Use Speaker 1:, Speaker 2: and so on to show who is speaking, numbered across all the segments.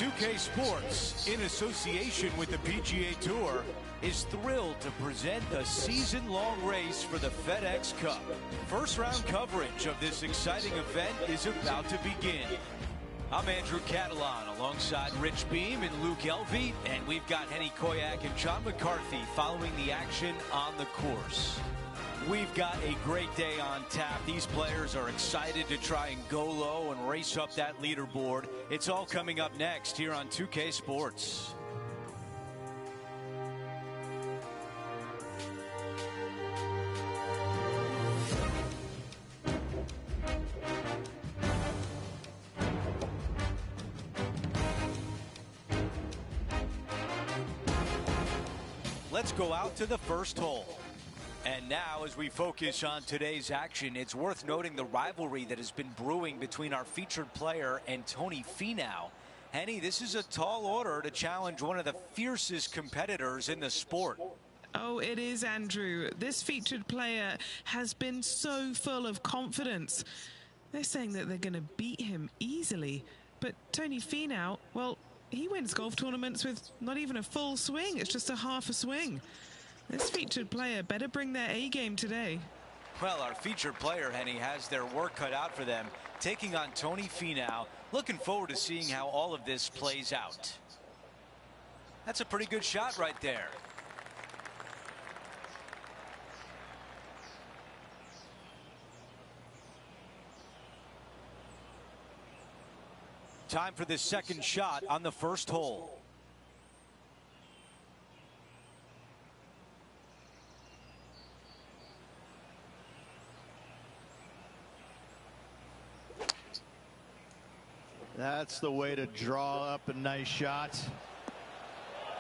Speaker 1: 2K Sports, in association with the PGA Tour, is thrilled to present a season-long race for the FedEx Cup. First-round coverage of this exciting event is about to begin. I'm Andrew Catalan alongside Rich Beam and Luke Elvey, and we've got Henny Koyak and John McCarthy following the action on the course. We've got a great day on tap. These players are excited to try and go low and race up that leaderboard. It's all coming up next here on 2K Sports. Let's go out to the first hole. And now, as we focus on today's action, it's worth noting the rivalry that has been brewing between our featured player and Tony Finau. Henny, this is a tall order to challenge one of the fiercest competitors in the sport.
Speaker 2: Oh, it is, Andrew. This featured player has been so full of confidence. They're saying that they're going to beat him easily. But Tony Finau, well, he wins golf tournaments with not even a full swing. It's just a half a swing. This featured player better bring their A-game today.
Speaker 1: Well, our featured player, Henny, has their work cut out for them, taking on Tony Finau. Looking forward to seeing how all of this plays out. That's a pretty good shot right there. Time for the second shot on the first hole.
Speaker 3: That's the way to draw up a nice shot.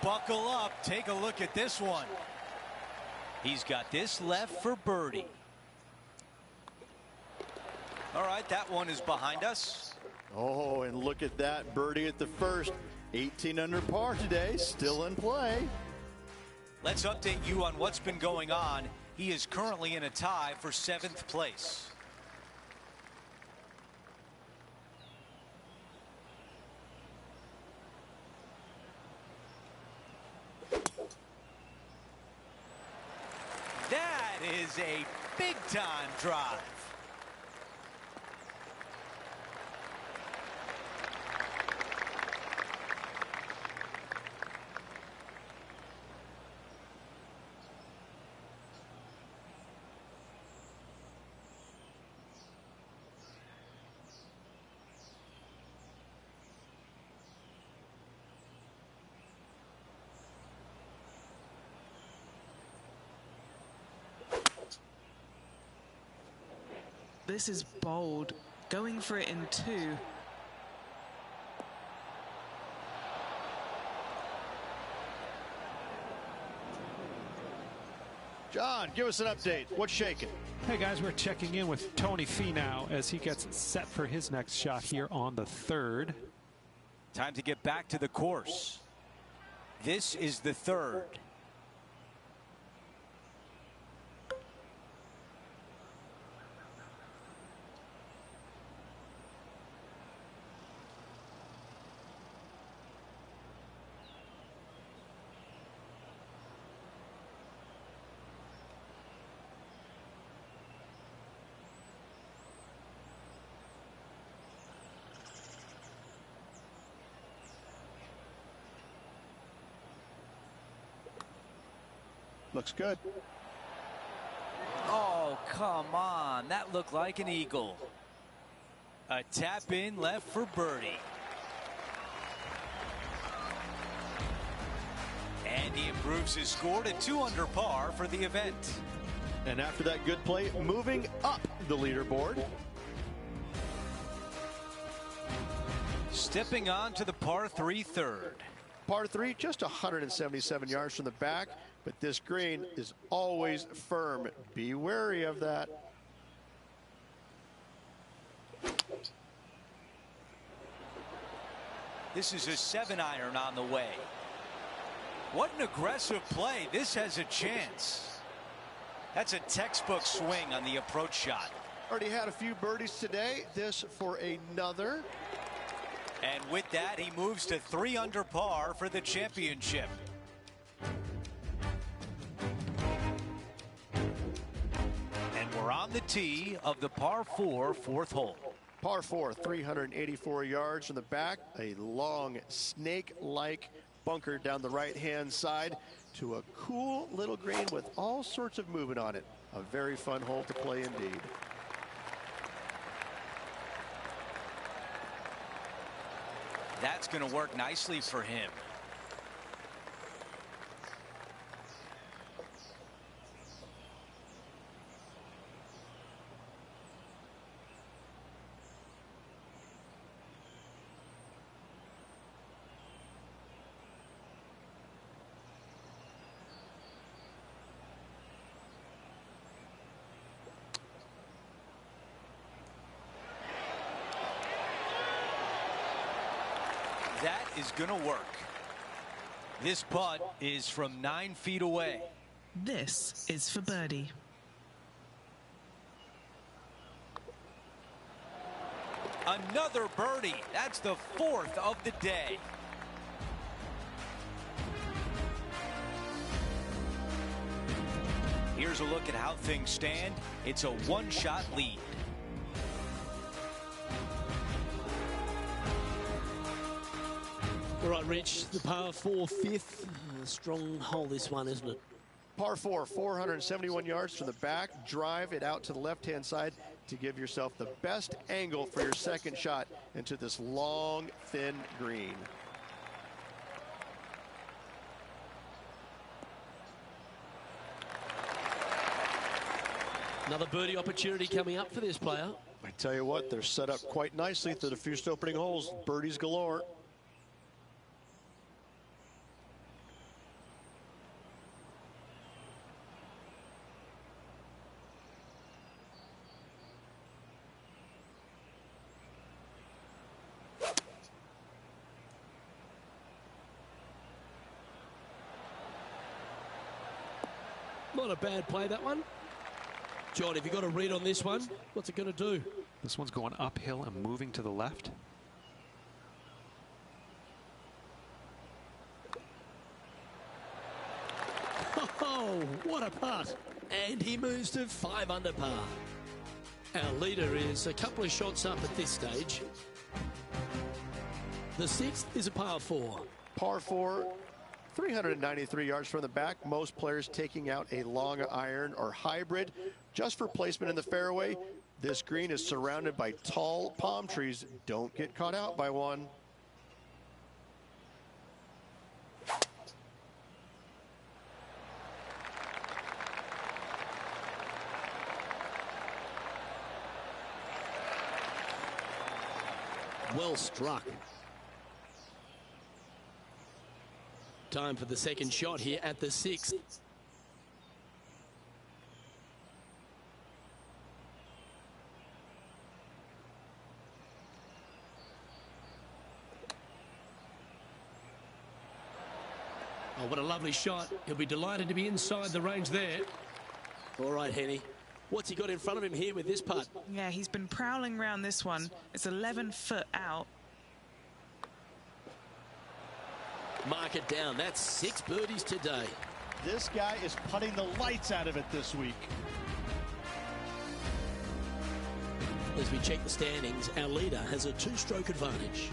Speaker 1: Buckle up. Take a look at this one. He's got this left for birdie. All right, that one is behind us.
Speaker 3: Oh, and look at that birdie at the first. 18 under par today, still in play.
Speaker 1: Let's update you on what's been going on. He is currently in a tie for 7th place. That is a big-time drive.
Speaker 2: This is bold, going for it in 2.
Speaker 3: John, give us an update. What's shaking?
Speaker 4: Hey guys, we're checking in with Tony Finau as he gets set for his next shot here on the 3rd.
Speaker 1: Time to get back to the course. This is the 3rd.
Speaker 3: Looks good.
Speaker 1: Oh, come on. That looked like an eagle. A tap in left for birdie. And he improves his score to 2 under par for the event.
Speaker 3: And after that good play, moving up the leaderboard.
Speaker 1: Stepping on to the par 3 3rd.
Speaker 3: Par 3, just 177 yards from the back, but this green is always firm. Be wary of that.
Speaker 1: This is a 7-iron on the way. What an aggressive play. This has a chance. That's a textbook swing on the approach shot.
Speaker 3: Already had a few birdies today. This for another.
Speaker 1: And with that, he moves to 3 under par for the championship. And we're on the tee of the par 4 fourth hole.
Speaker 3: Par 4, 384 yards from the back, a long snake-like bunker down the right-hand side to a cool little green with all sorts of movement on it. A very fun hole to play indeed.
Speaker 1: That's going to work nicely for him. That is going to work. This putt is from 9 feet away.
Speaker 2: This is for birdie.
Speaker 1: Another birdie. That's the 4th of the day. Here's a look at how things stand. It's a 1-shot lead.
Speaker 5: All right, Rich, the par 4 fifth. Strong hole, this one, isn't it?
Speaker 3: Par 4, 471 yards from the back. Drive it out to the left-hand side to give yourself the best angle for your second shot into this long, thin green.
Speaker 5: Another birdie opportunity coming up for this player.
Speaker 3: I tell you what, they're set up quite nicely through the first opening holes. Birdies galore.
Speaker 5: Not a bad play, that one. John, have you got a read on this one? What's it going to do?
Speaker 4: This one's going uphill and moving to the left.
Speaker 5: Oh, what a putt. And he moves to 5 under par. Our leader is a couple of shots up at this stage. The 6th is a par 4.
Speaker 3: Par 4, 393 yards from the back. Most players taking out a long iron or hybrid just for placement in the fairway. This green is surrounded by tall palm trees. Don't get caught out by one.
Speaker 5: Well struck. Time for the second shot here at the 6th. Oh, what a lovely shot. He'll be delighted to be inside the range there. All right, Henny. What's he got in front of him here with this putt?
Speaker 2: Yeah, he's been prowling around this one. It's 11 foot out.
Speaker 5: Mark it down. That's 6 birdies today.
Speaker 6: This guy is putting the lights out of it this week.
Speaker 5: As we check the standings, our leader has a 2-stroke advantage.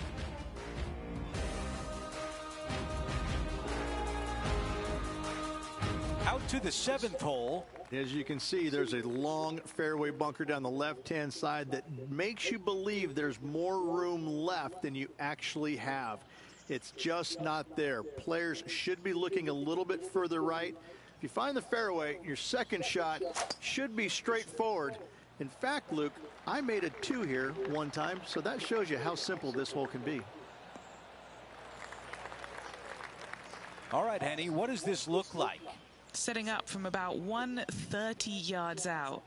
Speaker 1: Out to the 7th hole.
Speaker 7: As you can see, there's a long fairway bunker down the left-hand side that makes you believe there's more room left than you actually have. It's just not there. Players should be looking a little bit further right. If you find the fairway, your second shot should be straightforward. In fact, Luke, I made a 2 here one time, so that shows you how simple this hole can be.
Speaker 1: All right, Henny, what does this look like?
Speaker 2: Setting up from about 130 yards out.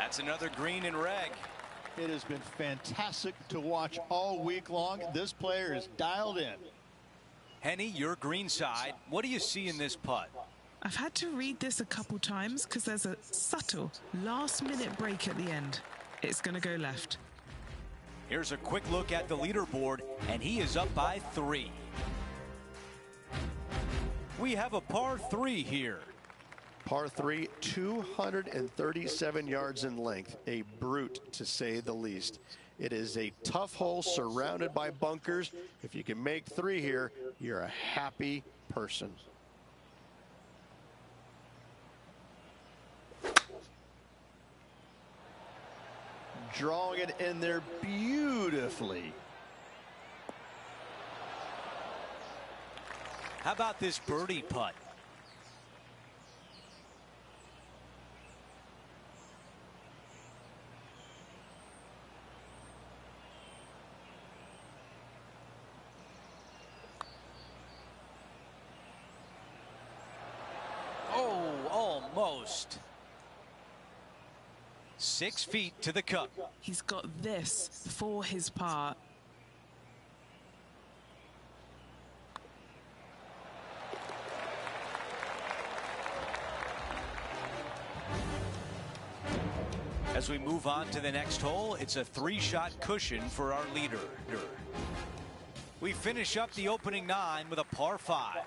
Speaker 1: That's another green and reg.
Speaker 6: It has been fantastic to watch all week long. This player is dialed in.
Speaker 1: Henny, your green side. What do you see in this putt?
Speaker 2: I've had to read this a couple times because there's a subtle last-minute break at the end. It's going to go left.
Speaker 1: Here's a quick look at the leaderboard, and he is up by 3. We have a par 3 here.
Speaker 3: Par 3, 237 yards in length. A brute, to say the least. It is a tough hole surrounded by bunkers. If you can make 3 here, you're a happy person.
Speaker 6: Drawing it in there beautifully.
Speaker 1: How about this birdie putt? Oh, almost. 6 feet to the cup.
Speaker 2: He's got this for his par.
Speaker 1: As we move on to the next hole, it's a 3-shot cushion for our leader. We finish up the opening 9 with a par 5.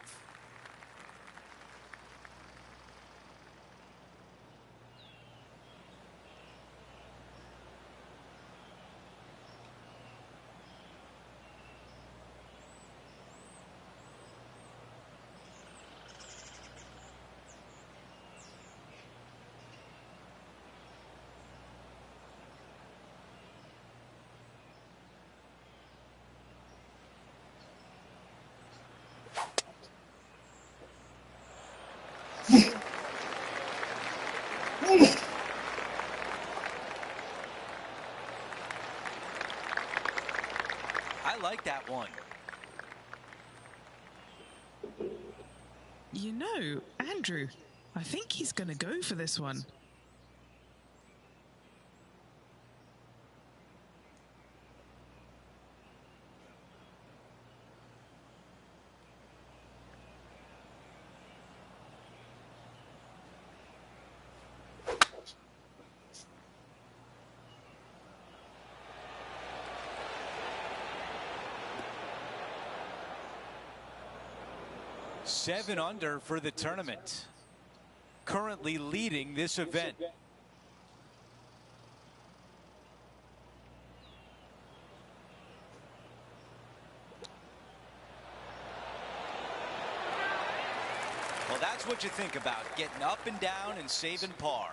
Speaker 1: I like that one.
Speaker 2: You know, Andrew, I think he's going to go for this one.
Speaker 1: Seven under for the tournament. Currently leading this event. Well, that's what you think about, getting up and down and saving par.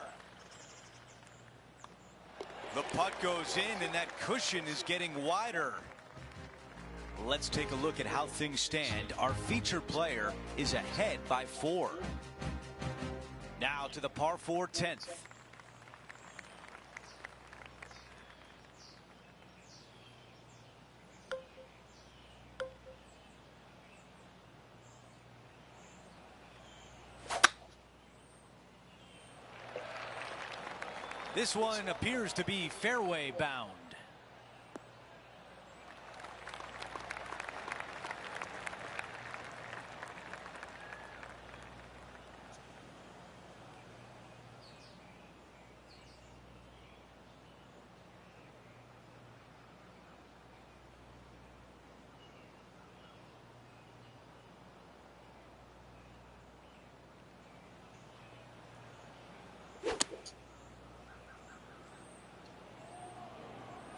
Speaker 1: The putt goes in, and that cushion is getting wider. Let's take a look at how things stand. Our featured player is ahead by 4. Now to the par 4 10th. This one appears to be fairway bound.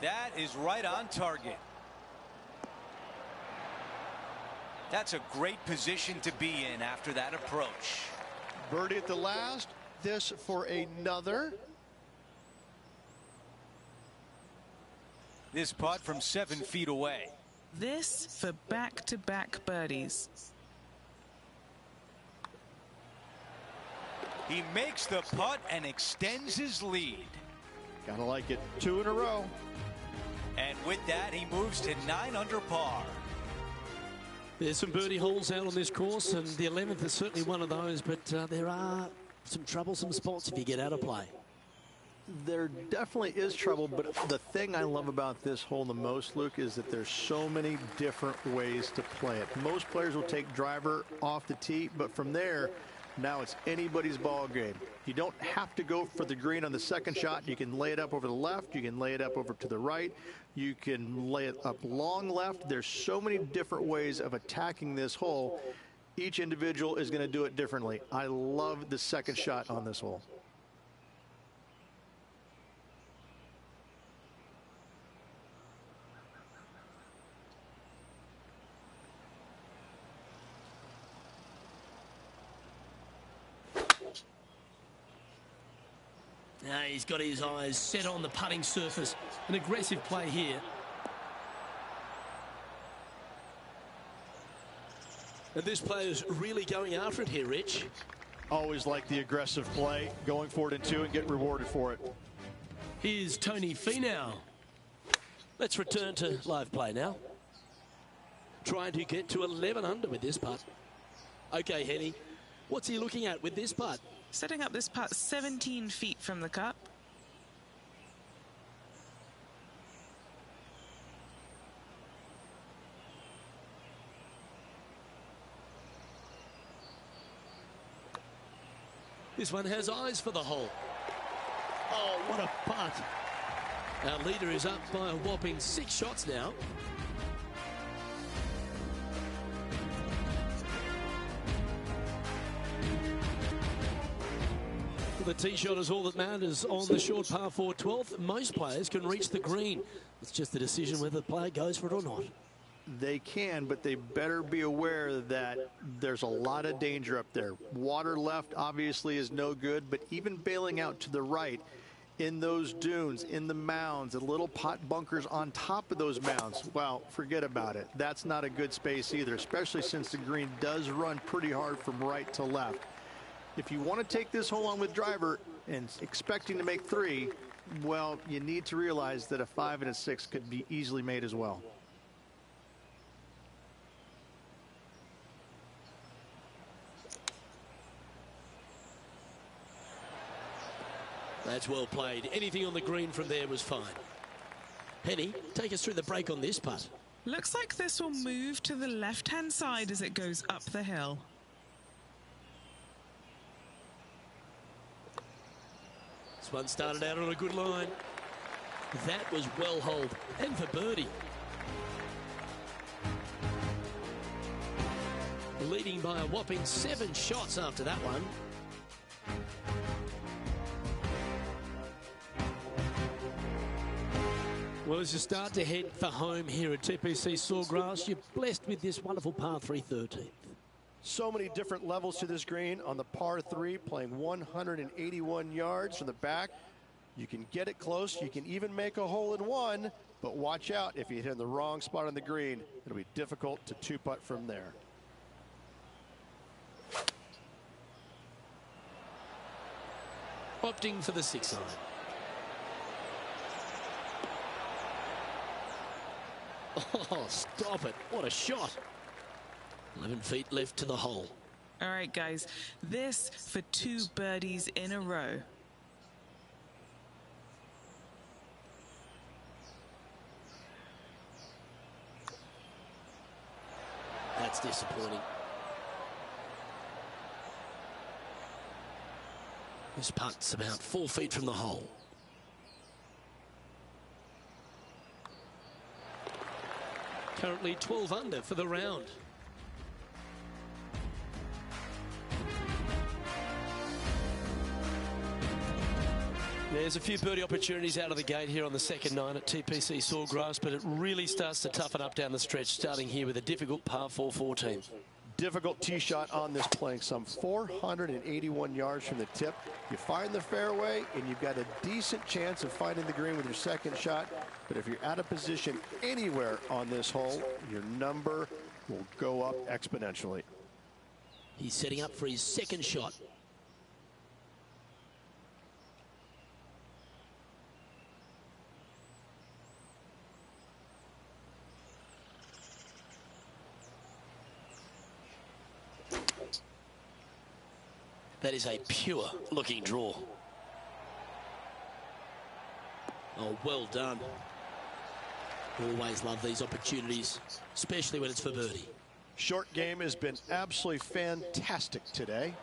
Speaker 1: That is right on target. That's a great position to be in after that approach.
Speaker 3: Birdie at the last. This for another.
Speaker 1: This putt from 7 feet away.
Speaker 2: This for back-to-back birdies.
Speaker 1: He makes the putt and extends his lead.
Speaker 3: Gotta like it. 2 in a row.
Speaker 1: And with that, he moves to 9 under par.
Speaker 5: There's some birdie holes out on this course, and the 11th is certainly one of those, but there are some troublesome spots if you get out of play.
Speaker 7: There definitely is trouble, but the thing I love about this hole the most, Luke, is that there's so many different ways to play it. Most players will take driver off the tee, but from there, now it's anybody's ball game. You don't have to go for the green on the second shot. You can lay it up over the left. You can lay it up over to the right. You can lay it up long left. There's so many different ways of attacking this hole. Each individual is going to do it differently. I love the second shot on this hole.
Speaker 5: Now he's got his eyes set on the putting surface. An aggressive play here. And this player's really going after it here, Rich.
Speaker 3: Always like the aggressive play, going for it in two and get rewarded for it.
Speaker 5: Here's Tony Finau. Let's return to live play now. Trying to get to 11 under with this putt. Okay, Henny, what's he looking at with this putt?
Speaker 2: Setting up this putt 17 feet from the cup.
Speaker 5: This one has eyes for the hole. Oh, what a putt. Our leader is up by a whopping 6 shots now. The tee shot is all that matters on the short par 4 12th. Most players can reach the green. It's just a decision whether the player goes for it or not.
Speaker 7: They can, but they better be aware that there's a lot of danger up there. Water left obviously is no good, but even bailing out to the right in those dunes, in the mounds, the little pot bunkers on top of those mounds, well, forget about it. That's not a good space either, especially since the green does run pretty hard from right to left. If you want to take this hole on with driver and expecting to make 3, well, you need to realize that a 5 and a 6 could be easily made as well.
Speaker 5: That's well played. Anything on the green from there was fine. Penny, take us through the break on this putt.
Speaker 2: Looks like this will move to the left-hand side as it goes up the hill.
Speaker 5: This one started out on a good line. That was well holed. And for birdie. Leading by a whopping 7 shots after that one. Well, as you start to head for home here at TPC Sawgrass, you're blessed with this wonderful par 3 13th.
Speaker 3: So many different levels to this green on the par 3, playing 181 yards from the back. You can get it close. You can even make a hole in one, but watch out if you hit in the wrong spot on the green. It'll be difficult to 2-putt from there.
Speaker 5: Opting for the 6 iron. Oh, stop it. What a shot. 11 feet left to the hole.
Speaker 2: All right, guys, this for 2 birdies in a row.
Speaker 5: That's disappointing. This putt's about 4 feet from the hole. Currently 12 under for the round. There's a few birdie opportunities out of the gate here on the second 9 at TPC Sawgrass, but it really starts to toughen up down the stretch, starting here with a difficult par 4 14.
Speaker 3: Difficult tee shot on this, playing some 481 yards from the tip. You find the fairway and you've got a decent chance of finding the green with your second shot, but if you're out of position anywhere on this hole, your number will go up exponentially.
Speaker 5: He's setting up for his second shot. That is a pure looking draw. Oh, well done. Always love these opportunities, especially when it's for birdie.
Speaker 3: Short game has been absolutely fantastic today.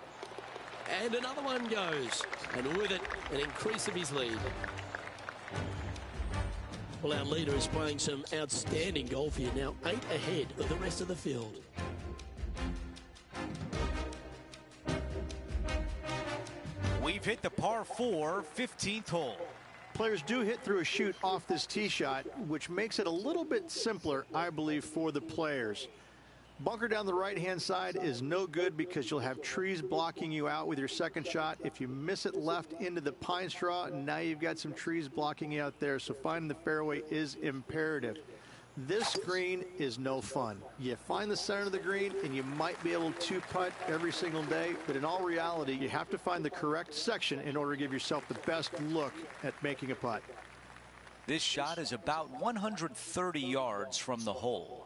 Speaker 5: And another one goes. And with it, an increase of his lead. Well, our leader is playing some outstanding golf here now, 8 ahead of the rest of the field.
Speaker 1: We've hit the par 4 15th hole.
Speaker 7: Players do hit through a chute off this tee shot, which makes it a little bit simpler, I believe, for the players. Bunker down the right-hand side is no good because you'll have trees blocking you out with your second shot. If you miss it left into the pine straw, now you've got some trees blocking you out there, so finding the fairway is imperative. This green is no fun. You find the center of the green and you might be able to putt every single day, but in all reality, you have to find the correct section in order to give yourself the best look at making a putt.
Speaker 1: This shot is about 130 yards from the hole.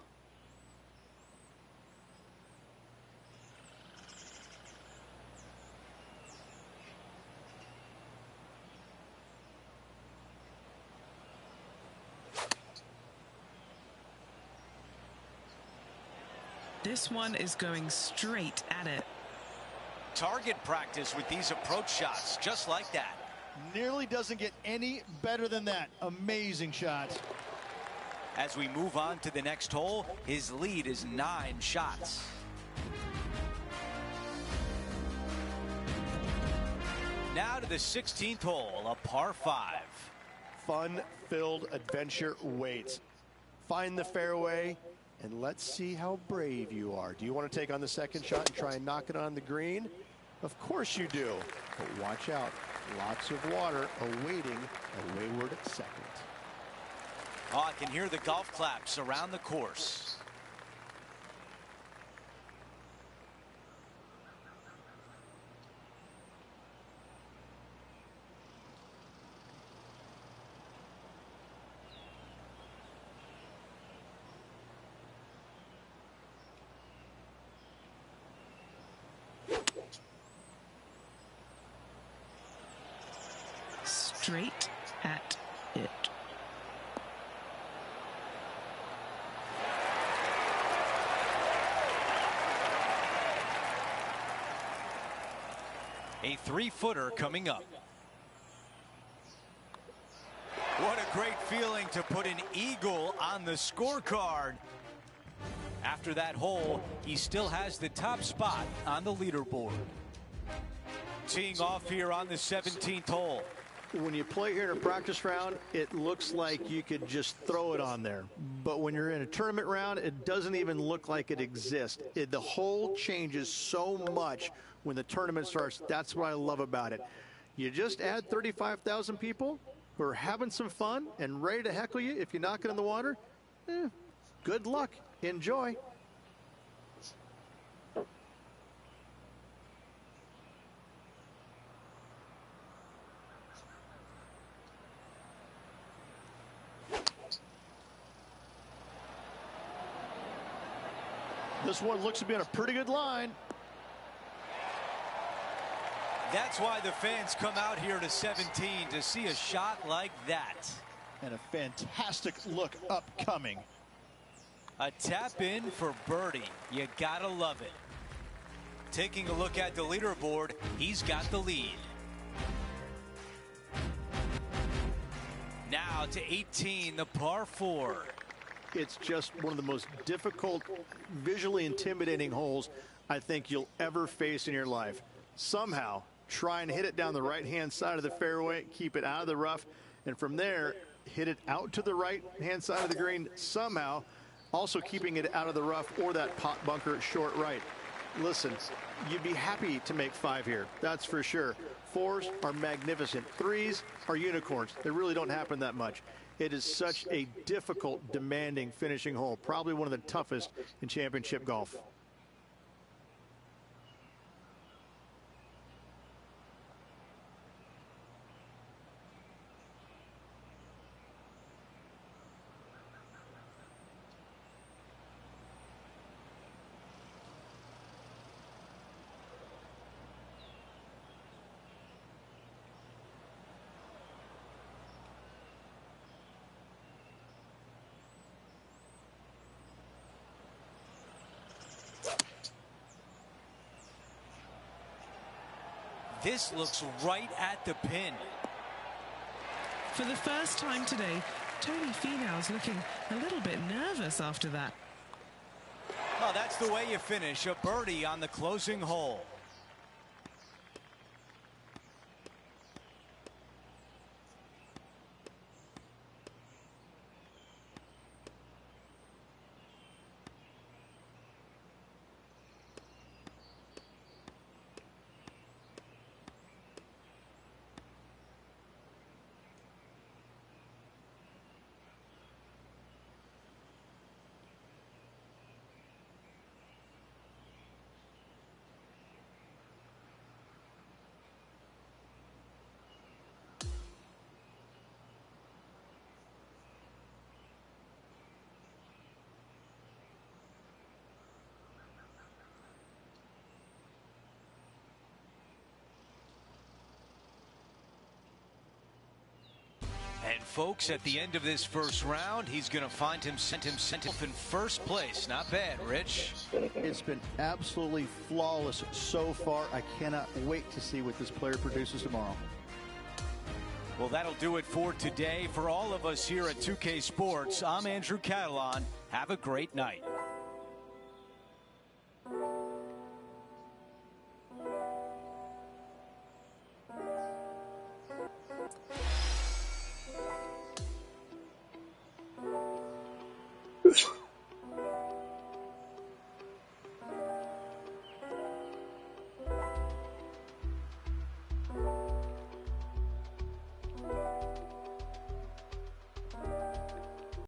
Speaker 2: This one is going straight at it.
Speaker 1: Target practice with these approach shots, just like that.
Speaker 6: Nearly doesn't get any better than that. Amazing shot.
Speaker 1: As we move on to the next hole, his lead is 9 shots. Now to the 16th hole, a par 5.
Speaker 3: Fun-filled adventure waits. Find the fairway, and let's see how brave you are. Do you want to take on the second shot and try and knock it on the green? Of course you do. But watch out. Lots of water awaiting a wayward second.
Speaker 1: Oh, I can hear the golf claps around the course.
Speaker 2: Straight at it.
Speaker 1: A 3-footer coming up. What a great feeling to put an eagle on the scorecard. After that hole, he still has the top spot on the leaderboard. Teeing off here on the 17th hole.
Speaker 7: When you play here in a practice round, it looks like you could just throw it on there. But when you're in a tournament round, it doesn't even look like it exists. The hole changes so much when the tournament starts. That's what I love about it. You just add 35,000 people who are having some fun and ready to heckle you if you knock it in the water. Good luck. Enjoy.
Speaker 3: This one looks to be on a pretty good line.
Speaker 1: That's why the fans come out here to 17 to see a shot like that.
Speaker 6: And a fantastic look upcoming.
Speaker 1: A tap in for birdie. You gotta love it. Taking a look at the leaderboard, he's got the lead. Now to 18, the par 4.
Speaker 7: It's just one of the most difficult, visually intimidating holes I think you'll ever face in your life. Somehow, try and hit it down the right-hand side of the fairway, keep it out of the rough, and from there, hit it out to the right-hand side of the green somehow, also keeping it out of the rough or that pot bunker short right. Listen, you'd be happy to make 5 here, that's for sure. 4s are magnificent. 3s are unicorns. They really don't happen that much. It is such a difficult, demanding finishing hole, probably one of the toughest in championship golf.
Speaker 1: This looks right at the pin.
Speaker 2: For the first time today, Tony Finau's looking a little bit nervous after that.
Speaker 1: Well, that's the way you finish a birdie on the closing hole. And folks, at the end of this first round, he's going to find himself in first place. Not bad, Rich.
Speaker 6: It's been absolutely flawless so far. I cannot wait to see what this player produces tomorrow.
Speaker 1: Well, that'll do it for today. For all of us here at 2K Sports, I'm Andrew Catalan. Have a great night.